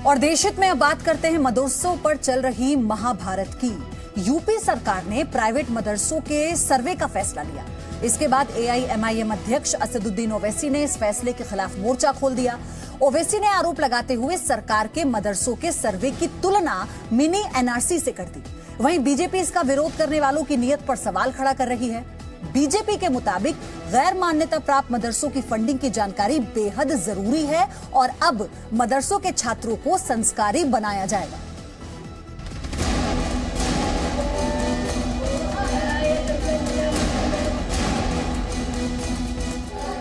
और देशहित में अब बात करते हैं मदरसों पर चल रही महाभारत की। यूपी सरकार ने प्राइवेट मदरसों के सर्वे का फैसला लिया। इसके बाद AIMIM अध्यक्ष असदुद्दीन ओवैसी ने इस फैसले के खिलाफ मोर्चा खोल दिया। ओवैसी ने आरोप लगाते हुए सरकार के मदरसों के सर्वे की तुलना मिनी NRC से कर दी। वहीं बीजेपी इसका विरोध करने वालों की नीयत पर सवाल खड़ा कर रही है। बीजेपी के मुताबिक गैर मान्यता प्राप्त मदरसों की फंडिंग की जानकारी बेहद जरूरी है और अब मदरसों के छात्रों को संस्कारी बनाया जाएगा।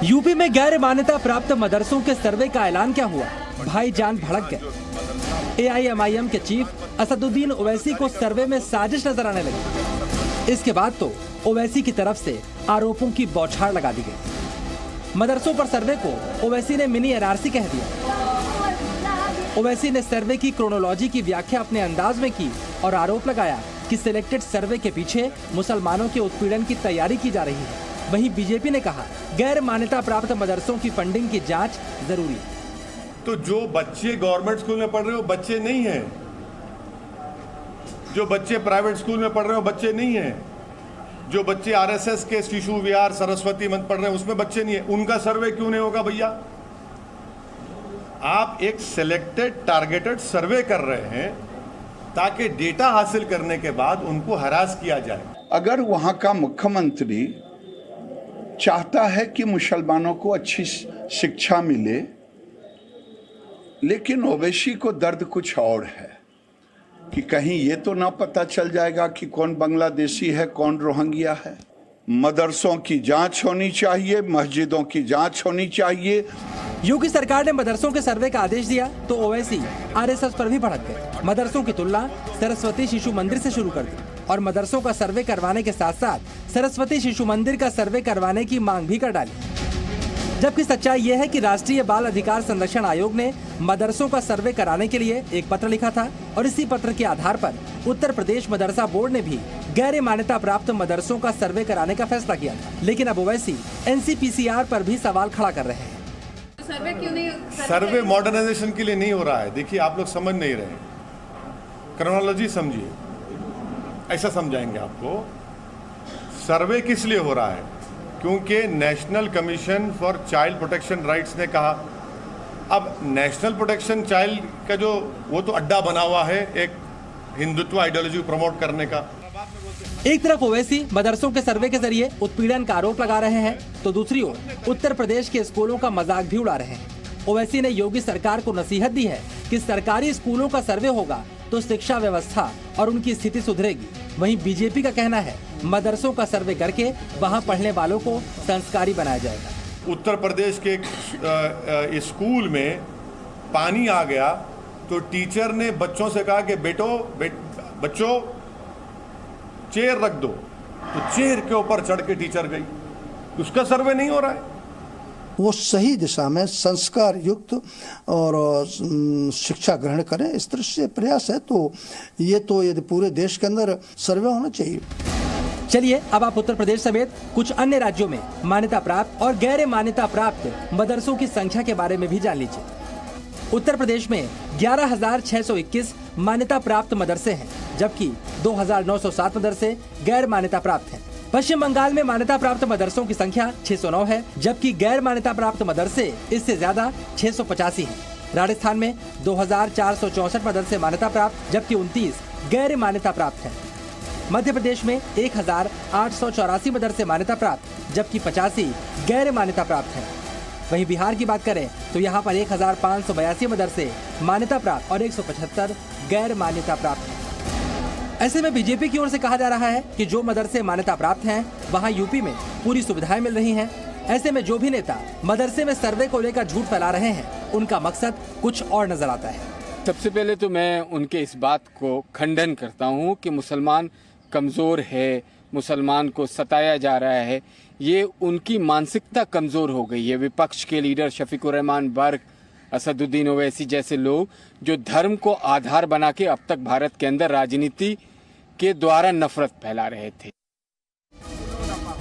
यूपी में गैर मान्यता प्राप्त मदरसों के सर्वे का ऐलान क्या हुआ? भाईजान भड़क गए। AIMIM के चीफ असदुद्दीन ओवैसी को सर्वे में साजिश नजर आने लगी। इसके बाद तो ओवैसी की तरफ से आरोपों की बौछार लगा दी गई। मदरसों पर सर्वे को ओवैसी ने मिनी NRC कह दिया। ओवैसी ने सर्वे की क्रोनोलॉजी की व्याख्या अपने अंदाज में की और आरोप लगाया कि सिलेक्टेड सर्वे के पीछे मुसलमानों के उत्पीड़न की तैयारी की जा रही है। वहीं बीजेपी ने कहा गैर मान्यता प्राप्त मदरसों की फंडिंग की जांच जरूरी है। तो जो बच्चे गवर्नमेंट स्कूल में पढ़ रहे हो बच्चे नहीं हैं, जो बच्चे प्राइवेट स्कूल में पढ़ रहे हो बच्चे नहीं हैं, जो बच्चे RSS के शिशु विहार सरस्वती मंदिर पढ़ रहे हैं उसमें बच्चे नहीं है, उनका सर्वे क्यों नहीं होगा भैया? आप एक सिलेक्टेड टारगेटेड सर्वे कर रहे हैं ताकि डेटा हासिल करने के बाद उनको हरास किया जाए। अगर वहां का मुख्यमंत्री चाहता है कि मुसलमानों को अच्छी शिक्षा मिले, लेकिन ओवैसी को दर्द कुछ और है कि कहीं ये तो ना पता चल जाएगा कि कौन बांग्लादेशी है कौन रोहिंग्या है। मदरसों की जांच होनी चाहिए, मस्जिदों की जांच होनी चाहिए। योगी सरकार ने मदरसों के सर्वे का आदेश दिया तो ओवैसी RSS पर भी भड़क गए। मदरसों की तुलना सरस्वती शिशु मंदिर से शुरू कर दी और मदरसों का सर्वे करवाने के साथ साथ सरस्वती शिशु मंदिर का सर्वे करवाने की मांग भी कर डाली। जबकि सच्चाई ये है कि राष्ट्रीय बाल अधिकार संरक्षण आयोग ने मदरसों का सर्वे कराने के लिए एक पत्र लिखा था और इसी पत्र के आधार पर उत्तर प्रदेश मदरसा बोर्ड ने भी गैर मान्यता प्राप्त मदरसों का सर्वे कराने का फैसला किया था। लेकिन अब ओवैसी NCPCR पर भी सवाल खड़ा कर रहे हैं। सर्वे क्यों नहीं? सर्वे मॉडर्नाइजेशन के लिए नहीं हो रहा है। देखिए आप लोग समझ नहीं रहे, क्रोनोलॉजी समझिए, ऐसा समझाएंगे आपको। सर्वे किस लिए हो रहा है? क्योंकि national commission for child protection rights ने कहा। अब नेशनल प्रोटेक्शन चाइल्ड का जो वो तो अड्डा बना हुआ है एक हिंदुत्व आइडियोलॉजी प्रमोट करने का। एक तरफ ओवैसी मदरसों के सर्वे के जरिए उत्पीड़न का आरोप लगा रहे हैं तो दूसरी ओर उत्तर प्रदेश के स्कूलों का मजाक भी उड़ा रहे हैं। ओवैसी ने योगी सरकार को नसीहत दी है कि सरकारी स्कूलों का सर्वे होगा तो शिक्षा व्यवस्था और उनकी स्थिति सुधरेगी। वहीं बीजेपी का कहना है मदरसों का सर्वे करके वहां पढ़ने वालों को संस्कारी बनाया जाएगा। उत्तर प्रदेश के स्कूल में पानी आ गया तो टीचर ने बच्चों से कहा कि बच्चों चेयर रख दो, तो चेयर के ऊपर चढ़ के टीचर गई। उसका सर्वे नहीं हो रहा है। वो सही दिशा में संस्कार युक्त और शिक्षा ग्रहण करें, इस तरह से प्रयास है। तो ये तो यदि पूरे देश के अंदर सर्वे होना चाहिए। चलिए अब आप उत्तर प्रदेश समेत कुछ अन्य राज्यों में मान्यता प्राप्त और गैर मान्यता प्राप्त मदरसों की संख्या के बारे में भी जान लीजिए। उत्तर प्रदेश में 11,621 मान्यता प्राप्त मदरसे हैं, जबकि 2,907 मदरसे गैर मान्यता प्राप्त हैं। पश्चिम बंगाल में मान्यता प्राप्त मदरसों की संख्या 609 है, जबकि गैर मान्यता प्राप्त मदरसे इससे ज्यादा 685 हैं। राजस्थान में 2,464 मदरसे मान्यता प्राप्त, जबकि 29 गैर मान्यता प्राप्त हैं। मध्य प्रदेश में 1,884 मदरसे मान्यता प्राप्त, जबकि 85 गैर मान्यता प्राप्त हैं। वहीं बिहार की बात करें तो यहाँ पर 1,582 मदरसे मान्यता प्राप्त और 175 गैर मान्यता प्राप्त हैं। ऐसे में बीजेपी की ओर से कहा जा रहा है कि जो मदरसे मान्यता प्राप्त हैं वहाँ यूपी में पूरी सुविधाएं मिल रही हैं। ऐसे में जो भी नेता मदरसे में सर्वे को लेकर झूठ फैला रहे हैं उनका मकसद कुछ और नजर आता है। सबसे पहले तो मैं उनके इस बात को खंडन करता हूँ कि मुसलमान कमज़ोर है, मुसलमान को सताया जा रहा है। ये उनकी मानसिकता कमज़ोर हो गई है। विपक्ष के लीडर शफीकुर रहमान बर्क, असदुद्दीन ओवैसी जैसे लोग जो धर्म को आधार बना के अब तक भारत के अंदर राजनीति के द्वारा नफरत फैला रहे थे।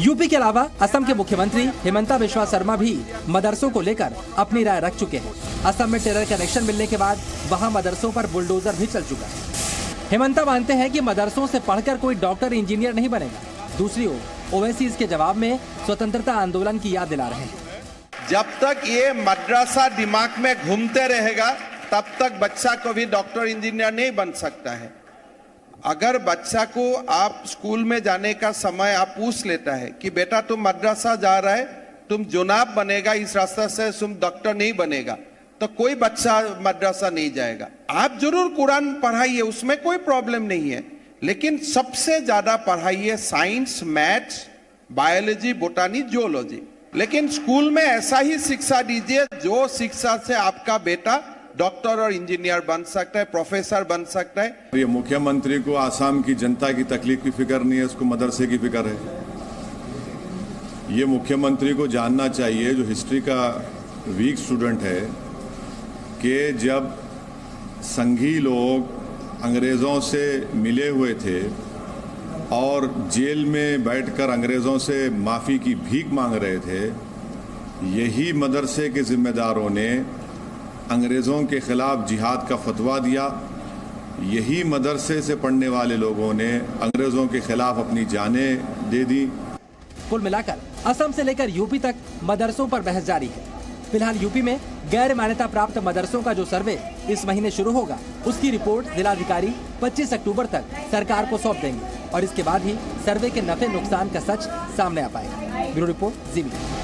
यूपी के अलावा असम के मुख्यमंत्री हिमंता बिस्वा शर्मा भी मदरसों को लेकर अपनी राय रख चुके हैं। असम में टेरर कनेक्शन मिलने के बाद वहां मदरसों पर बुलडोजर भी चल चुका है। हिमंता मानते हैं कि मदरसों से पढ़कर कोई डॉक्टर इंजीनियर नहीं बनेगा। दूसरी ओर ओवैसी इसके जवाब में स्वतंत्रता आंदोलन की याद दिला रहे हैं। जब तक ये मद्रासा दिमाग में घूमते रहेगा तब तक बच्चा को भी डॉक्टर इंजीनियर नहीं बन सकता है। अगर बच्चा को आप स्कूल में जाने का समय आप पूछ लेता है कि बेटा तुम मद्रासा जा रहा है, तुम जुनाब बनेगा, इस रास्ते से तुम डॉक्टर नहीं बनेगा, तो कोई बच्चा मद्रासा नहीं जाएगा। आप जरूर कुरान पढ़ाइए, उसमें कोई प्रॉब्लम नहीं है, लेकिन सबसे ज्यादा पढ़ाइए साइंस, मैथ्स, बायोलॉजी, बोटानी, जियोलॉजी। लेकिन स्कूल में ऐसा ही शिक्षा दीजिए जो शिक्षा से आपका बेटा डॉक्टर और इंजीनियर बन सकता है, प्रोफेसर बन सकता है। ये मुख्यमंत्री को आसाम की जनता की तकलीफ की फिक्र नहीं है, उसको मदरसे की फिक्र है। ये मुख्यमंत्री को जानना चाहिए, जो हिस्ट्री का वीक स्टूडेंट है, कि जब संघी लोग अंग्रेज़ों से मिले हुए थे और जेल में बैठकर अंग्रेज़ों से माफ़ी की भीख मांग रहे थे, यही मदरसे के जिम्मेदारों ने अंग्रेज़ों के खिलाफ जिहाद का फतवा दिया। यही मदरसे से पढ़ने वाले लोगों ने अंग्रेज़ों के खिलाफ अपनी जानें दे दी। कुल मिलाकर असम से लेकर यूपी तक मदरसों पर बहस जारी है। फिलहाल यूपी में गैर मान्यता प्राप्त मदरसों का जो सर्वे इस महीने शुरू होगा, उसकी रिपोर्ट जिलाधिकारी 25 अक्टूबर तक सरकार को सौंप देंगे और इसके बाद ही सर्वे के नफे नुकसान का सच सामने आ पाएगा। ब्यूरो रिपोर्ट, जी मीडिया।